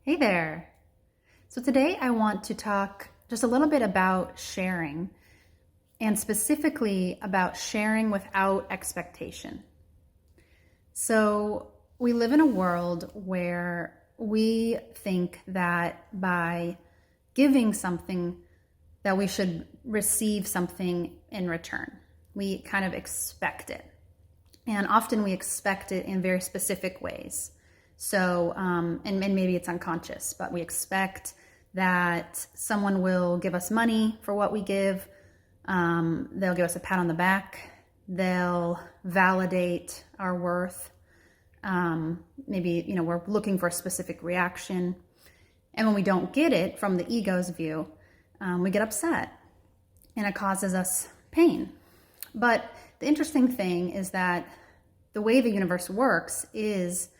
Hey there. So today I want to talk just a little bit about sharing and specifically about sharing without expectation. So we live in a world where we think that by giving something that we should receive something in return. We kind of expect it. And often we expect it in very specific ways. So, and maybe it's unconscious, but we expect that someone will give us money for what we give. They'll give us a pat on the back. They'll validate our worth. Maybe, we're looking for a specific reaction. And when we don't get it from the ego's view, we get upset and it causes us pain. But the interesting thing is that the way the universe works is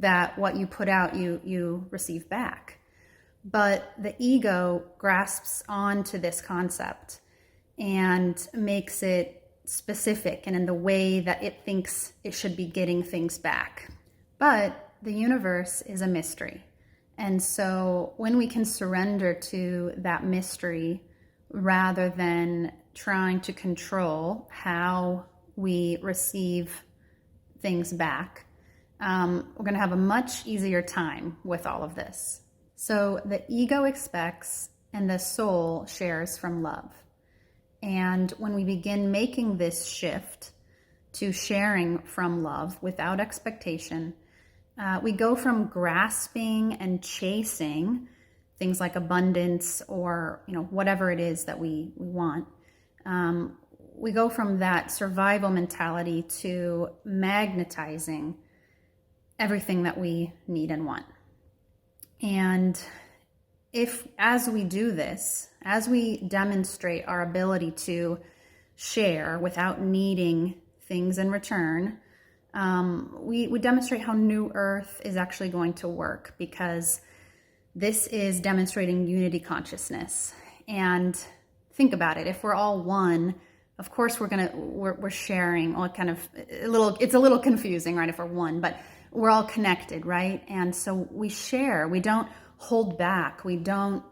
that what you put out, you receive back. But the ego grasps onto this concept and makes it specific and in the way that it thinks it should be getting things back. But the universe is a mystery. And so when we can surrender to that mystery rather than trying to control how we receive things back, we're going to have a much easier time with all of this. So the ego expects and the soul shares from love. And when we begin making this shift to sharing from love without expectation, we go from grasping and chasing things like abundance or whatever it is that we want. We go from that survival mentality to magnetizing everything that we need and want. And as we do this, as we demonstrate our ability to share without needing things in return, we demonstrate how New Earth is actually going to work, because this is demonstrating unity consciousness. And think about it, if we're all one, of course we're sharing all it's a little confusing, right? If we're one, but we're all connected, right? And so we share, we don't hold back. We don't,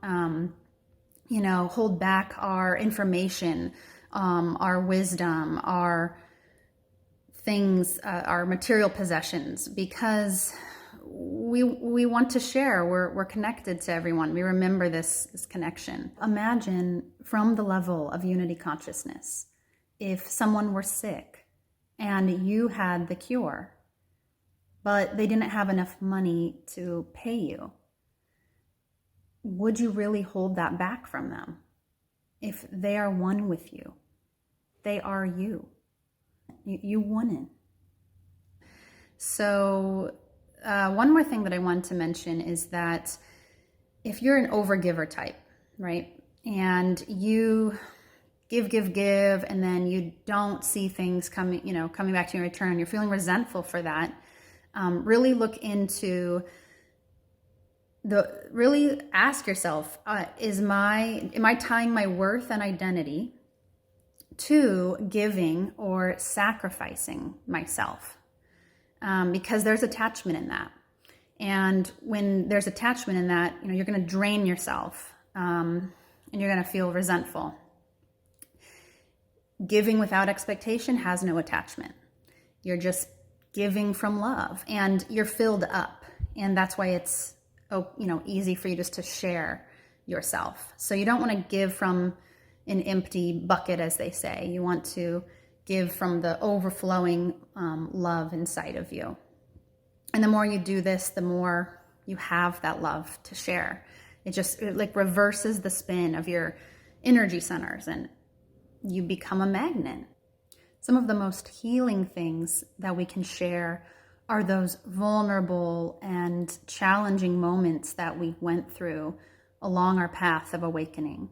hold back our information, our wisdom, our things, our material possessions, because we want to share. We're connected to everyone. We remember this connection. Imagine from the level of unity consciousness, if someone were sick and you had the cure, but they didn't have enough money to pay you, would you really hold that back from them? If they are one with you, they are you. You wouldn't. So one more thing that I want to mention is that if you're an overgiver type, right, and you give, and then you don't see things coming back to you in return, you're feeling resentful for that, really look into really ask yourself, am I tying my worth and identity to giving or sacrificing myself? Because there's attachment in that. And when there's attachment in that, you're going to drain yourself, and you're going to feel resentful. Giving without expectation has no attachment. You're just giving from love, and you're filled up. And that's why it's easy for you just to share yourself. So you don't want to give from an empty bucket, as they say. You want to give from the overflowing love inside of you. And the more you do this, the more you have that love to share. It reverses the spin of your energy centers, and you become a magnet. Some of the most healing things that we can share are those vulnerable and challenging moments that we went through along our path of awakening,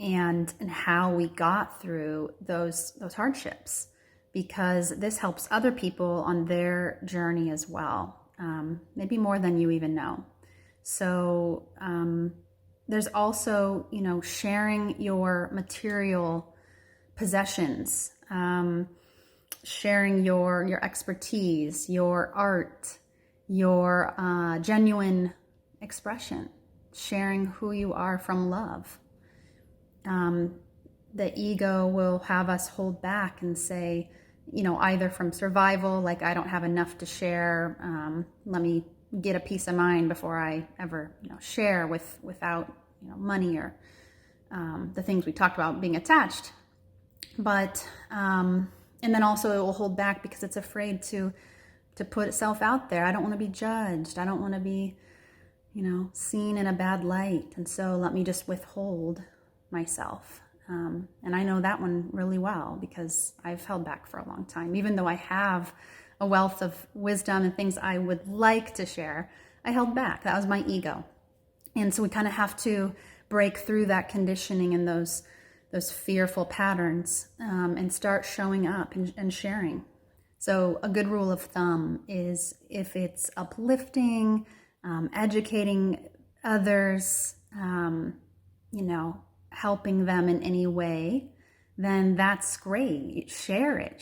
and how we got through those hardships, because this helps other people on their journey as well, maybe more than you even know. So there's also, sharing your material possessions, sharing your expertise, your art, your genuine expression, sharing who you are from love. The ego will have us hold back and say, either from survival, like I don't have enough to share, let me get a peace of mind before I ever share without money or the things we talked about being attached. But and then also it will hold back because it's afraid to put itself out there. I don't want to be judged. I don't want to be seen in a bad light, and so let me just withhold myself. And I know that one really well because I've held back for a long time. Even though I have a wealth of wisdom and things I would like to share, I held back. That was my ego. And so we kind of have to break through that conditioning and those fearful patterns and start showing up and sharing. So a good rule of thumb is if it's uplifting, educating others, helping them in any way, then that's great. Share it.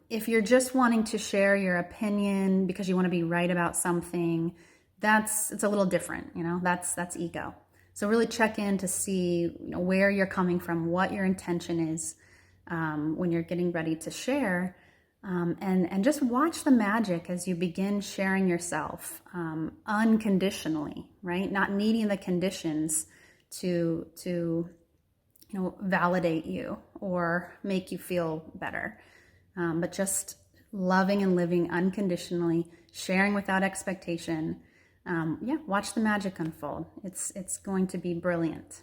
If you're just wanting to share your opinion because you want to be right about something, it's a little different. That's ego. So really check in to see where you're coming from, what your intention is when you're getting ready to share, and just watch the magic as you begin sharing yourself unconditionally, right? Not needing the conditions to validate you or make you feel better, but just loving and living unconditionally, sharing without expectation. Watch the magic unfold. It's going to be brilliant.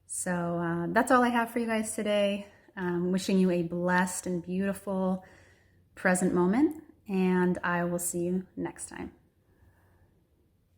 So that's all I have for you guys today. Wishing you a blessed and beautiful present moment, and I will see you next time.